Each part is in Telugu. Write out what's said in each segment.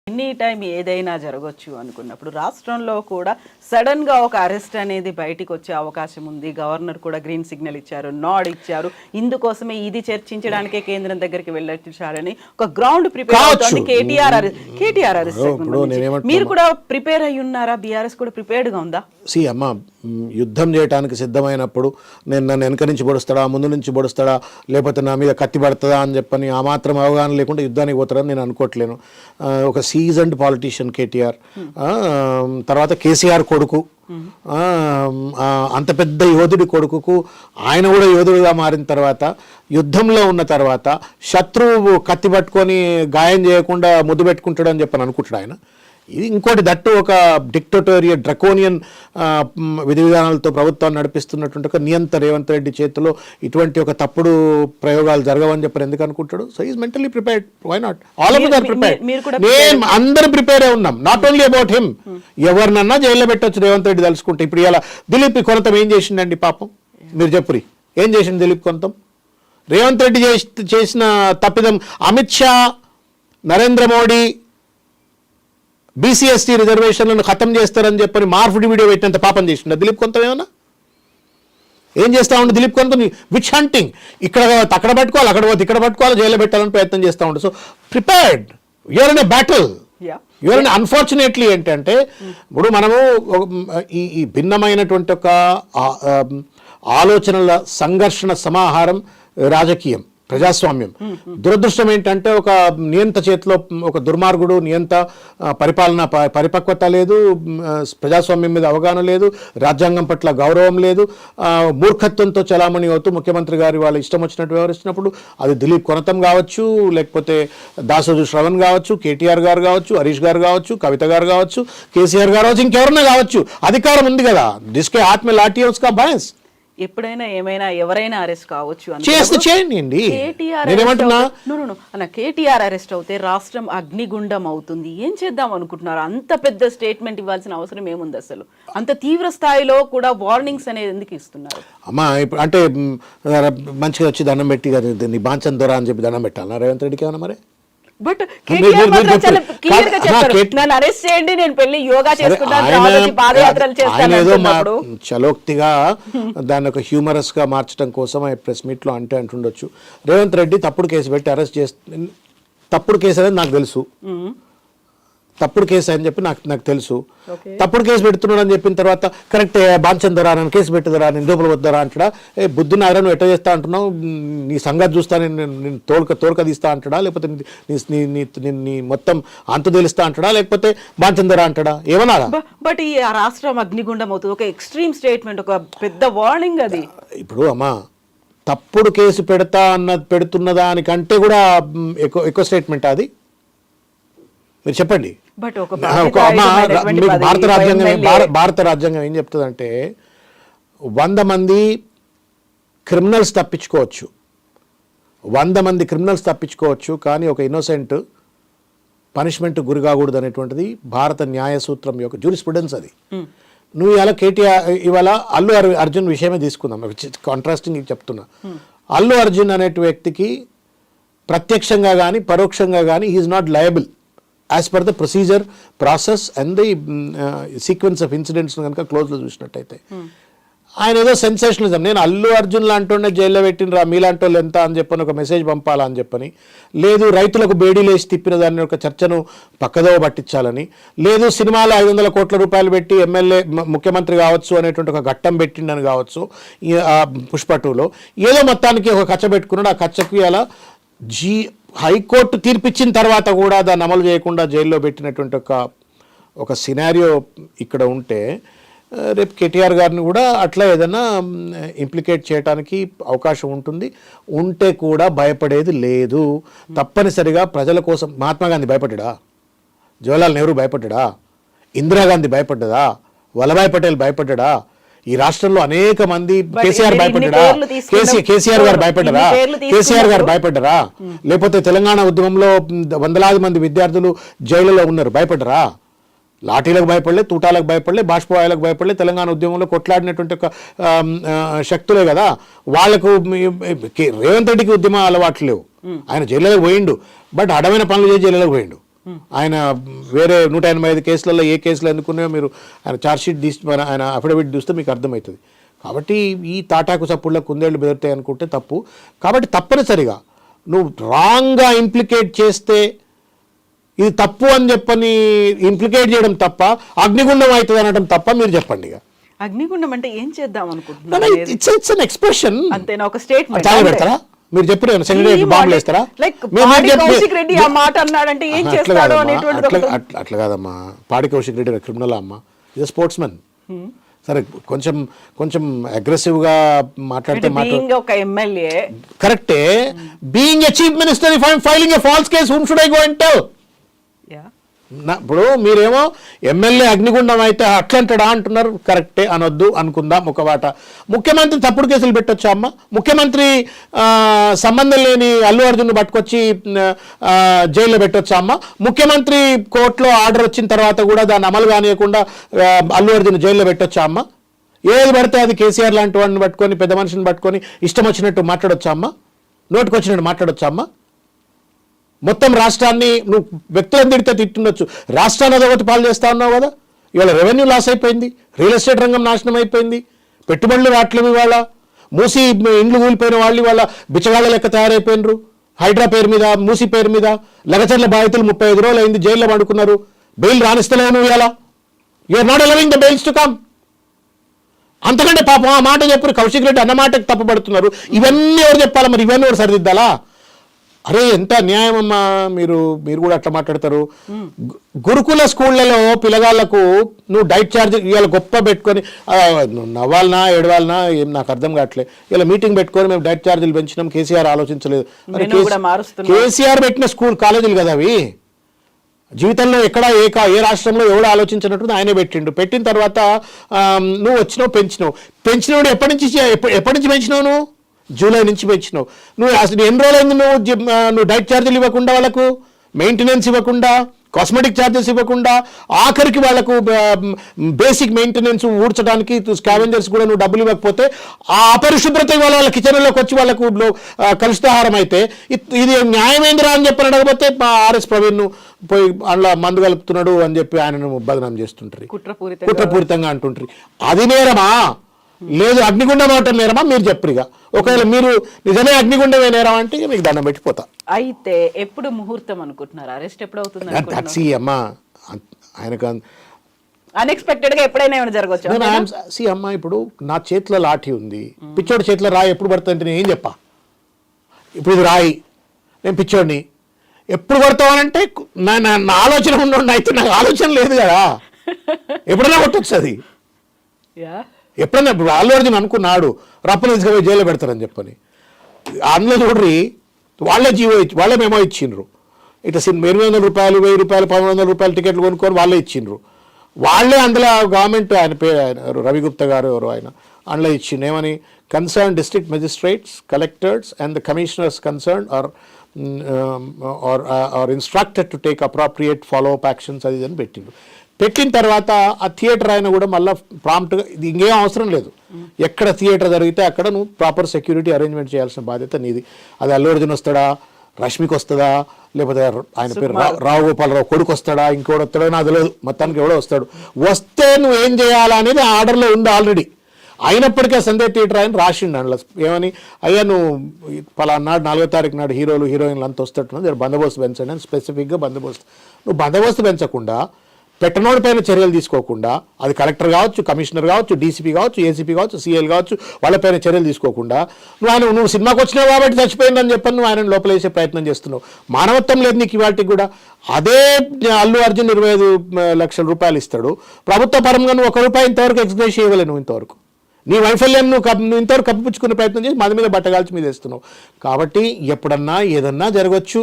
ఎనీ టైం ఏదైనా జరగవచ్చు అనుకున్నప్పుడు రాష్ట్రంలో కూడా సడన్ గా ఒక అరెస్ట్ అనేది బయటికి వచ్చే అవకాశం ఉంది. గవర్నర్ కూడా గ్రీన్ సిగ్నల్ ఇచ్చారు, నాడ్ ఇచ్చారు. ఇందుకోసమే ఇది చర్చించడానికే కేంద్రం దగ్గరికి వెళ్ళొచ్చారని ఒక గ్రౌండ్ ప్రిపేర్ అవుతుంది. కేటీఆర్ అరెస్ట్ మీరు కూడా ప్రిపేర్ అయ్యి ఉన్నారా? బీఆర్ఎస్ కూడా ప్రిపేర్డ్ గా ఉందా? అమ్మ, యుద్ధం చేయడానికి సిద్ధమైనప్పుడు నేను నన్ను వెనక నుంచి పొడుస్తాడా, ముందు నుంచి పొడుస్తాడా, లేకపోతే నా మీద కత్తి పడుతుందా అని చెప్పని ఆ మాత్రం అవగాహన లేకుండా యుద్ధానికి పోతారని నేను అనుకోవట్లేను. ఒక సీజన్డ్ పాలిటీషియన్ కేటీఆర్, తర్వాత కేసీఆర్ కొడుకు, అంత పెద్ద యోధుడి కొడుకుకు ఆయన కూడా యోధుడిగా మారిన తర్వాత, యుద్ధంలో ఉన్న తర్వాత శత్రువు కత్తి పట్టుకొని గాయం చేయకుండా ముద్దు పెట్టుకుంటాడు అని చెప్పని అనుకుంటాడు ఆయన. ఇది ఇంకోటి, దట్టు ఒక డిక్టటోరియల్ డ్రకోనియన్ విధి విధానాలతో ప్రభుత్వాన్ని నడిపిస్తున్నటువంటి ఒక నియంత రేవంత్ రెడ్డి చేతిలో ఇటువంటి ఒక తప్పుడు ప్రయోగాలు జరగవని చెప్పని ఎందుకు అనుకుంటాడు? So is mentally prepared. Why not? All of their prepared. మేము అందరం ప్రిపేరే ఉన్నాం, నాట్ ఓన్లీ అబౌట్ హిమ్. ఎవరినన్నా జైల్లో పెట్టవచ్చు రేవంత్ రెడ్డి తలుచుకుంటే. ఇప్పుడు ఇలా దిలీప్ కొనతం ఏం చేసిండండి పాపం? మీరు చెప్పురి, ఏం చేసిండు దిలీప్ కొనతం? రేవంత్ రెడ్డి చేసిన తప్పిదం అమిత్ షా, నరేంద్ర మోడీ బీసీఎస్టీ రిజర్వేషన్లను ఖతం చేస్తారని చెప్పని మార్ఫుడి వీడియో పెట్టినంత పాపం చేసిండు దిలీప్ కొంత. ఏమన్నా ఏం చేస్తా ఉండే దిలీప్ కొంత? Which hunting. ఇక్కడ అక్కడ పట్టుకోవాలి, అక్కడ పోతే ఇక్కడ పట్టుకోవాలి, జైల్లో పెట్టాలని ప్రయత్నం చేస్తూ ఉండే. So prepared, you're in a battle. You're in unfortunately ఏంటంటే ఇప్పుడు మనము ఈ భిన్నమైనటువంటి ఒక ఆలోచనల సంఘర్షణ సమాహారం రాజకీయం, ప్రజాస్వామ్యం. దురదృష్టం ఏంటంటే ఒక నియంత చేతిలో ఒక దుర్మార్గుడు, నియంత పరిపాలన పరిపక్వత లేదు, ప్రజాస్వామ్యం మీద అవగాహన లేదు, రాజ్యాంగం పట్ల గౌరవం లేదు, మూర్ఖత్వంతో చలామణి అవుతూ ముఖ్యమంత్రి గారి వాళ్ళు ఇష్టం వచ్చినట్టు వ్యవహరిస్తున్నప్పుడు అది దిలీప్ కొనతం కావచ్చు, లేకపోతే దాసోజు శ్రవణ్ కావచ్చు, కేటీఆర్ గారు కావచ్చు, హరీష్ గారు కావచ్చు, కవిత గారు కావచ్చు, కేసీఆర్ గారు కావచ్చు, ఇంకెవరన్నా కావచ్చు. అధికారం ఉంది కదా, జిస్కే హాత్ మే లాఠీ హై ఉస్కా భైన్స్. ఎప్పుడైనా ఏమైనా ఎవరైనా అరెస్ట్ కావచ్చు. కేటీఆర్ అరెస్ట్ అవుతే రాష్ట్రం అగ్నిగుండం అవుతుంది. ఏం చేద్దాం అనుకుంటున్నారు? అంత పెద్ద స్టేట్మెంట్ ఇవ్వాల్సిన అవసరం ఏముంది అసలు? అంత తీవ్ర స్థాయిలో కూడా వార్నింగ్స్ అనేది ఎందుకు ఇస్తున్నారు? అమ్మా, ఇప్పుడు అంటే మంచిగా వచ్చి దండం పెట్టి నీ బాంచన్ దొర అని చెప్పి దండం పెట్టాలన్నా రేవంత్ రెడ్డికి ఏమన్నా మరి? బట్ అరెస్ట్ చేయండి, నేను పెళ్లి యోగా చేసుకుంటాను, చలోక్తిగా దాన్ని ఒక హ్యూమరస్ గా మార్చడం కోసం ప్రెస్ మీట్ లో అంటుండొచ్చు. రేవంత్ రెడ్డి తప్పుడు కేసు పెట్టి అరెస్ట్ చేస్తే, తప్పుడు కేసు అనేది నాకు తెలుసు, తప్పుడు కేసు అని చెప్పి నాకు తెలుసు. తప్పుడు కేసు పెడుతున్నాడు అని చెప్పిన తర్వాత కరెక్ట్ బాంచందరా, నన్ను కేసు పెట్టదరా, నేను దూపలు వద్దరా అంటాడా? బుద్ధుని ఆయన నువ్వు ఎట్లా చేస్తా అంటున్నావు, నీ సంగతి చూస్తా, నేను తోలుక తీస్తా అంటాడా, లేకపోతే నీ మొత్తం అంతు తెలుస్తా అంటాడా, లేకపోతే బాంచందరా అంటాడా? ఏమన్నారా? బట్ ఈ రాష్ట్రం అగ్నిగుండం అవుతుంది, ఒక ఎక్స్ట్రీమ్ స్టేట్మెంట్, ఒక పెద్ద వార్నింగ్ అది. ఇప్పుడు అమ్మా, తప్పుడు కేసు పెడుతున్న దానికంటే కూడా ఎక్కువ స్టేట్మెంట్ అది. మీరు చెప్పండి. భారత రాజ్యాంగం ఏం చెప్తుందంటే 100 మంది క్రిమినల్స్ తప్పించుకోవచ్చు, 100 మంది క్రిమినల్స్ తప్పించుకోవచ్చు, కానీ ఒక ఇన్నోసెంట్ పనిష్మెంట్ గురి కాకూడదు అనేటువంటిది భారత న్యాయ సూత్రం యొక్క జ్యూరిస్ప్రుడెన్స్. అది నువ్వు ఇలా ఇవాళ అల్లు అర్జున్ విషయమే తీసుకుందాం, కాంట్రాస్టింగ్ చెప్తున్నా. అల్లు అర్జున్ అనే వ్యక్తికి ప్రత్యక్షంగా కానీ పరోక్షంగా కానీ he is not liable as per the procedure, process and the sequence of incidents కనుక క్లోజ్లో చూసినట్టయితే. ఆయన ఏదో సెన్సేషనలిజం, నేను అల్లు అర్జున్ లాంటి జైల్లో పెట్టినరా, మీలాంటి వాళ్ళు ఎంత అని చెప్పని ఒక మెసేజ్ పంపాలా అని చెప్పని, లేదు రైతులకు బేడీలేసి తిప్పిన దాన్ని ఒక చర్చను పక్కదోవ పట్టించాలని, లేదు సినిమాలో 500 కోట్ల రూపాయలు పెట్టి ఎమ్మెల్యే ముఖ్యమంత్రి కావచ్చు అనేటువంటి ఒక ఘట్టం పెట్టిండని కావచ్చు, పుష్ప 2లో ఏదో మొత్తానికి ఒక కచ్చ పెట్టుకున్నాడు. ఆ కచ్చకి అలా హైకోర్టు తీర్పిచ్చిన తర్వాత కూడా దాన్ని అమలు చేయకుండా జైల్లో పెట్టినటువంటి ఒక సినారియో ఇక్కడ ఉంటే, రేపు కేటీఆర్ గారిని కూడా అట్లా ఏదైనా ఇంప్లికేట్ చేయడానికి అవకాశం ఉంటుంది. ఉంటే కూడా భయపడేది లేదు. తప్పనిసరిగా ప్రజల కోసం మహాత్మా గాంధీ భయపడ్డా? జవహర్లాల్ నెహ్రూ భయపడ్డా? ఇందిరాగాంధీ భయపడ్డదా? వల్లభాయ్ పటేల్ భయపడ్డా? ఈ రాష్ట్రంలో అనేక మంది, కేసీఆర్ భయపడ్డా? కేసీఆర్ గారు భయపడ్డరా? కేసీఆర్ గారు భయపడ్డరా? లేకపోతే తెలంగాణ ఉద్యమంలో వందలాది మంది విద్యార్థులు జైలులో ఉన్నారు, భయపడ్డరా? లాఠీలకు భయపడలే, తూటాలకు భయపడలే, బాష్పవాయులకు భయపడలే. తెలంగాణ ఉద్యమంలో కొట్లాడినటువంటి ఒక శక్తులే కదా వాళ్లకు. రేవంత్ రెడ్డికి ఉద్యమ అలవాట్లు లేవు, ఆయన జైలులోకి పోయిండు, బట్ అడమైన పనులు చేసి జైలులోకి పోయిండు. ఆయన వేరే 185 కేసులలో ఏ కేసులు ఎందుకున్నాయో మీరు ఆయన ఛార్జ్షీట్ తీసి ఆయన అఫిడవిట్ చూస్తే మీకు అర్థమవుతుంది. కాబట్టి ఈ తాటాకు చప్పుళ్ళ కుందేళ్ళు బెదురుతాయి అనుకుంటే తప్పు. కాబట్టి తప్పనిసరిగా నువ్వు రాంగ్గా ఇంప్లికేట్ చేస్తే ఇది తప్పు అని చెప్పని ఇంప్లికేట్ చేయడం తప్ప, అగ్నిగుండం అవుతుంది అనడం తప్ప మీరు చెప్పండి. ఇక అగ్నిగుండం అంటే ఏం చేద్దాం అనుకుంటున్నారు? It's an expression. అంతేనా? ఒక స్టేట్మెంట్ తాగి పెడతారా మీరు? చెప్పారు సెక్రటరీ బాంబులు వేస్తారా? కౌశిక్ రెడ్డి ఆ మాట అన్నాడంటే ఏం చేస్తాడో అనేటువంటి అట్లా కాదమ్మా. పాడి కౌశిక్ రెడ్డి క్రిమినల్ అమ్మా, ఇది స్పోర్ట్స్ మెన్. సరే కొంచెం కొంచెం అగ్రెసివ్గా మాట్లాడితే ఒక ఎమ్మెల్యే కరెక్టే. Being a chief minister if I'm filing a false case whom should I go and tell? ఇప్పుడు మీరేమో ఎమ్మెల్యే అగ్నిగుండం అయితే అట్లంటాడా అంటున్నారు. కరెక్టే, అనొద్దు అనుకుందాం ఒక వాట. ముఖ్యమంత్రి తప్పుడు కేసులు పెట్టొచ్చా అమ్మ? ముఖ్యమంత్రి సంబంధం లేని అల్లు అర్జున్ పట్టుకొచ్చి జైల్లో పెట్టొచ్చా అమ్మ? ముఖ్యమంత్రి కోర్టులో ఆర్డర్ వచ్చిన తర్వాత కూడా దాన్ని అమలు కానియకుండా అల్లు అర్జున్ జైల్లో పెట్టొచ్చా అమ్మ? ఏది పడితే అది కేసీఆర్ లాంటి వాడిని పట్టుకొని, పెద్ద మనిషిని పట్టుకొని ఇష్టం వచ్చినట్టు మాట్లాడొచ్చా అమ్మ? నోటికి వచ్చినట్టు మాట్లాడొచ్చా అమ్మ? మొత్తం రాష్ట్రాన్ని నువ్వు వ్యక్తులను తిడితే తిట్టుండొచ్చు, రాష్ట్రాన్ని అదొకటి పాలు చేస్తా ఉన్నావు కదా. ఇవాళ రెవెన్యూ లాస్ అయిపోయింది, రియల్ ఎస్టేట్ రంగం నాశనం అయిపోయింది, పెట్టుబడులు రావట్లేవు. ఇవాళ మూసి ఇండ్లు కూలిపోయిన వాళ్ళు ఇవాళ బిచ్చగాళ్ళ లెక్క తయారైపోయినరు. హైడ్రా పేరు మీద, మూసి పేరు మీద లగచర్ల బాధితులు 35 రోజులు అయింది, జైల్లో పడుకున్నారు. బెయిల్ రాణిస్తలేవు నువ్వు. ఇవాళ you're not allowing the bails to come. అంతకంటే పాపం ఆ మాట చెప్పారు కౌశిక్ రెడ్డి అన్న మాటకు తప్పుపడుతున్నారు. ఇవన్నీ ఎవరు చెప్పాలా మరి? ఇవన్నీ ఎవరు సరిదిద్దాలా? అరే ఎంత న్యాయం అమ్మా. మీరు కూడా అట్లా మాట్లాడతారు. గురుకుల స్కూళ్ళలో పిల్లగాళ్లకు నువ్వు డైట్ ఛార్జ్ ఇవాళ గొప్ప పెట్టుకొని నవ్వాలనా ఏడవాలనా ఏం నాకు అర్థం కావట్లే. ఇలా మీటింగ్ పెట్టుకొని మేము డైట్ ఛార్జీలు పెంచినాం, కేసీఆర్ ఆలోచించలేదు. కేసీఆర్ పెట్టిన స్కూల్ కాలేజీలు కదా అవి. జీవితంలో ఎక్కడ ఏ రాష్ట్రంలో ఎవడు ఆలోచించినట్టు ఆయనే పెట్టిండు. పెట్టిన తర్వాత నువ్వు వచ్చినావు, పెంచినప్పుడు ఎప్పటి నుంచి పెంచినావు? నువ్వు జూలై నుంచి పెంచినావు. నువ్వు అసలు ఎన్ని రోజులైంది నువ్వు డైట్ ఛార్జీలు ఇవ్వకుండా, వాళ్ళకు మెయింటెనెన్స్ ఇవ్వకుండా, కాస్మెటిక్ ఛార్జెస్ ఇవ్వకుండా, ఆఖరికి వాళ్ళకు బేసిక్ మెయింటెనెన్స్ ఊడ్చడానికి స్కావెంజర్స్ కూడా నువ్వు డబ్బులు ఇవ్వకపోతే ఆ అపరిశుభ్రత వాళ్ళ కిచెన్లోకి వచ్చి వాళ్ళకు కలుషితాహారం అయితే ఇది న్యాయమేందిరా అని చెప్పి అడగకపోతే మా ఆర్ఎస్ ప్రవీణ్ పోయి అందులో మందు కలుపుతున్నాడు అని చెప్పి ఆయనను బదనాం చేస్తుంటారు, కుట్రపూరితంగా అంటుంటారు. అది నేరమా? లేదు అగ్నిగుండం అవటం నేరమా? మీరు చెప్పరుగా. ఒకవేళ మీరు నిజమే అగ్నిగుండమే నేరం అంటే మీకు దండం పెట్టిపోతా. అయితే ఎప్పుడు ముహూర్తం అనుకుంటున్నారు? అరెస్ట్ ఎప్పుడు అవుతుంది? అమ్మా ఆయనకు అన్ఎక్స్పెక్టెడ్ గా ఎప్పుడైనా ఏమైనా జరగవచ్చు. అమ్మా ఇప్పుడు నా చేతిలో లాఠీ ఉంది, పిచ్చోడి చేతిలో రాయి ఎప్పుడు పడుతుంది నేను ఏం చెప్పా? ఇప్పుడు ఇది రాయి, నేను పిచ్చోడిని, ఎప్పుడు పడతావనంటే నా ఆలోచన ఉండండి. అయితే నాకు ఆలోచన లేదు కదా, ఎప్పుడైనా కొట్టొచ్చు అది. ఎప్పుడైనా ఇప్పుడు అల్లు అర్జున్ అనుకున్నాడు రప్పని తీసుకుపోయి జైల్లో పెడతారని చెప్పని. అందులో చూడ్రి వాళ్ళే మేమో ఇచ్చిండ్రు. ఇట్లా 800 రూపాయలు, 1000 రూపాయలు, 1500 రూపాయలు టికెట్లు కొనుక్కొని వాళ్ళే ఇచ్చిండ్రు. వాళ్ళే అందులో గవర్నమెంట్ ఆయన పేరు రవిగుప్తా గారు ఎవరు ఆయన అందులో ఇచ్చిండు. ఏమని? Concern district magistrates, collectors and the commissioners concern are instructed to take appropriate follow up actions అది అని పెట్టిండు. పెట్టిన తర్వాత ఆ థియేటర్ ఆయన కూడా మళ్ళీ ప్రాంప్ట్గా ఇది ఇంకేం అవసరం లేదు, ఎక్కడ థియేటర్ జరిగితే అక్కడ నువ్వు ప్రాపర్ సెక్యూరిటీ అరేంజ్మెంట్ చేయాల్సిన బాధ్యత నీది. అది అల్లు అర్జున్ వస్తాడా, రష్మికి వస్తుందా, లేకపోతే ఆయన పేరు రావు గోపాలరావు కొడుకు వస్తాడా, ఇంకోటి వస్తాడో నాకు తెలియదు, మొత్తానికి ఎవడో వస్తాడు. వస్తే నువ్వు ఏం చేయాలా అనేది ఆర్డర్లో ఉంది ఆల్రెడీ. అయినప్పటికీ సందేహ్ థియేటర్ ఆయన రాసిండు అందులో ఏమని, అయ్యా నువ్వు పలానాడు 4వ తారీఖు నాడు హీరోలు హీరోయిన్లు అంతా వస్తున్నట్టు బందోబస్తు పెంచండి అని స్పెసిఫిక్గా బందోబస్తు. నువ్వు బందోబస్తు పెంచకుండా, పెట్టనోడి పైన చర్యలు తీసుకోకుండా, అది కలెక్టర్ కావచ్చు, కమిషనర్ కావచ్చు, డీసీపీ కావచ్చు, ఏసీపీ కావచ్చు, సీఎల్ కావచ్చు, వాళ్ళపైన చర్యలు తీసుకోకుండా నువ్వు సినిమాకి వచ్చినావు కాబట్టి చచ్చిపోయిందని చెప్పని నువ్వు ఆయన లోపల వేసే ప్రయత్నం చేస్తున్నావు. మానవత్వం లేదు నీకు ఇవాటికి కూడా. అదే అల్లు అర్జున్ 25 లక్షల రూపాయలు ఇస్తాడు ప్రభుత్వ పరంగా, నువ్వు ₹1 ఇంతవరకు ఎక్స్గ్రేషియా ఇవ్వలేవు. నువ్వు ఇంతవరకు నీ వైఫల్యం నువ్వు ఇంతవరకు కప్పిపుచ్చుకునే ప్రయత్నం చేసి మన మీద బట్టగాల్చి మీద వేస్తున్నావు. కాబట్టి ఎప్పుడన్నా ఏదన్నా జరగవచ్చు.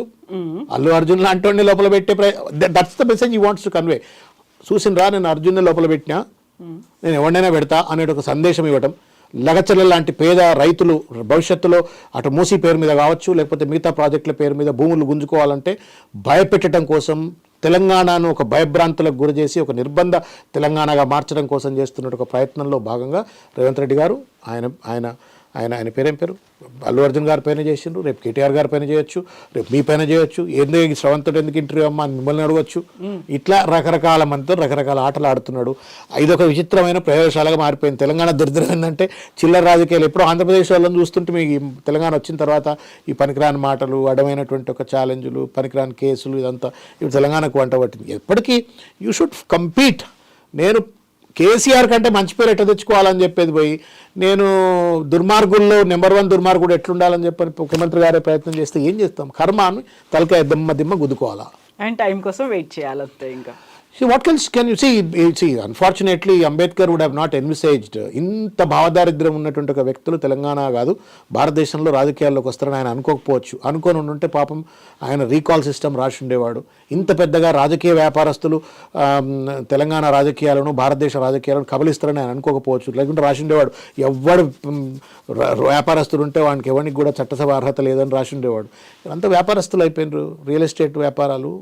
అల్లు అర్జున్ లాంటి లోపల పెట్టే that's the message you wants to convey. చూసినరా నేను అర్జున్ లోపల పెట్టినా, నేను ఎవరినైనా పెడతా అనే ఒక సందేశం ఇవ్వటం. లగచర్ల లాంటి పేద రైతులు భవిష్యత్తులో అటు మూసీ పేరు మీద కావచ్చు, లేకపోతే మిగతా ప్రాజెక్టుల పేరు మీద భూములు గుంజుకోవాలంటే భయపెట్టడం కోసం, తెలంగాణను ఒక భయభ్రాంతులకు గురి చేసి ఒక నిర్బంధ తెలంగాణగా మార్చడం కోసం చేస్తున్న ఒక ప్రయత్నంలో భాగంగా రేవంత్ రెడ్డి గారు ఆయన పేరేం పేరు అల్లు అర్జున్ గారి పైన చేసిండ్రు, రేపు కేటీఆర్ గారి పైన చేయొచ్చు, రేపు మీ పైన చేయొచ్చు, ఏందో ఈ శ్రవంతుడు ఎందుకు ఇంటర్వ్యూ అమ్మా అని మిమ్మల్ని అడగచ్చు. ఇట్లా రకరకాల మందితో రకరకాల ఆటలు ఆడుతున్నాడు. ఇదొక విచిత్రమైన ప్రయోగశాలగా మారిపోయింది. తెలంగాణ దరిద్రం ఏంటంటే చిల్లర రాజకీయాలు. ఎప్పుడో ఆంధ్రప్రదేశ్ వాళ్ళని చూస్తుంటే మీకు ఈ తెలంగాణ వచ్చిన తర్వాత ఈ పనికిరాని మాటలు, అడమైనటువంటి ఒక ఛాలెంజ్లు, పనికిరాని కేసులు, ఇదంతా ఇప్పుడు తెలంగాణకు వంట పట్టింది. ఎప్పటికీ యూ షుడ్ కంపీట్. నేను కేసీఆర్ కంటే మంచి పేరు ఎట్లా తెచ్చుకోవాలని చెప్పేది పోయి నేను దుర్మార్గుల్లో నెంబర్ 1 దుర్మార్గుడు ఎట్లుండాలని చెప్పని ముఖ్యమంత్రి గారే ప్రయత్నం చేస్తే ఏం చేస్తాం? కర్మ అని తలకాయ దిమ్మ గుద్దుకోవాలా. అండ్ టైం కోసం వెయిట్ చేయాలి అంతే. ఇంకా what else can you see? Unfortunately, Ambedkar would have not envisaged ఇంత భావదారిద్ర్యం ఉన్నటువంటి ఒక వ్యక్తులు తెలంగాణ కాదు భారతదేశంలో రాజకీయాల్లోకి వస్తారని ఆయన అనుకోకపోవచ్చు. అనుకొని ఉంటే పాపం ఆయన రీకాల్ సిస్టమ్ రాసి ఉండేవాడు. ఇంత పెద్దగా రాజకీయ వ్యాపారస్తులు తెలంగాణ రాజకీయాలను, భారతదేశ రాజకీయాలను కబలిస్తారని ఆయన అనుకోకపోవచ్చు. లేకుంటే రాసి ఉండేవాడు ఎవడు వ్యాపారస్తులు ఉంటే వానికి ఎవరికి కూడా చట్టసభ అర్హత లేదని రాసి ఉండేవాడు. అంతా వ్యాపారస్తులు అయిపోయినారు. రియల్ ఎస్టేట్ వ్యాపారాలు,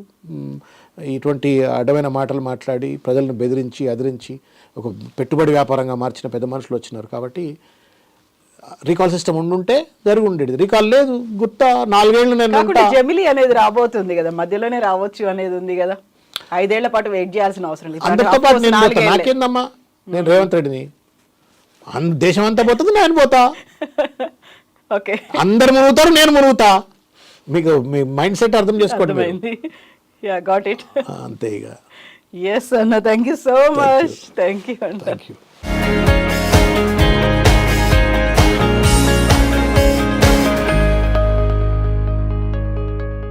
ఇటువంటి అడ్డమైన మాటలు మాట్లాడి ప్రజలను బెదిరించి అదిరించి ఒక పెట్టుబడి వ్యాపారంగా మార్చిన పెద్ద మనుషులు వచ్చినారు. కాబట్టి రీకాల్ సిస్టమ్ ఉండుంటే జరిగి ఉండేది. రీకాల్ లేదు. గుత్త 4 ఏళ్ళు నేను జమిలీ అనేది రాబోతుంది కదా, మధ్యలోనే రావచ్చు అనేది ఉంది కదా. 5 ఏళ్ల పాటు వెయిట్ చేయాల్సిన అవసరం లేదు. అందరితో పాటు నేను పోతా. నాకేందమ్మా, నేను రేవంత్ రెడ్డిని. దేశం అంతా పోతుంది, నేను పోతా. ఓకే, అందరు మునుగుతారు, నేను మునుగుతా. మీకు మీ మైండ్ సెట్ అర్థం చేసుకోండి. Yeah, got it. అంతే ఇక. Yes, Anna. Thank you so much. Thank you, Anna. Thank you.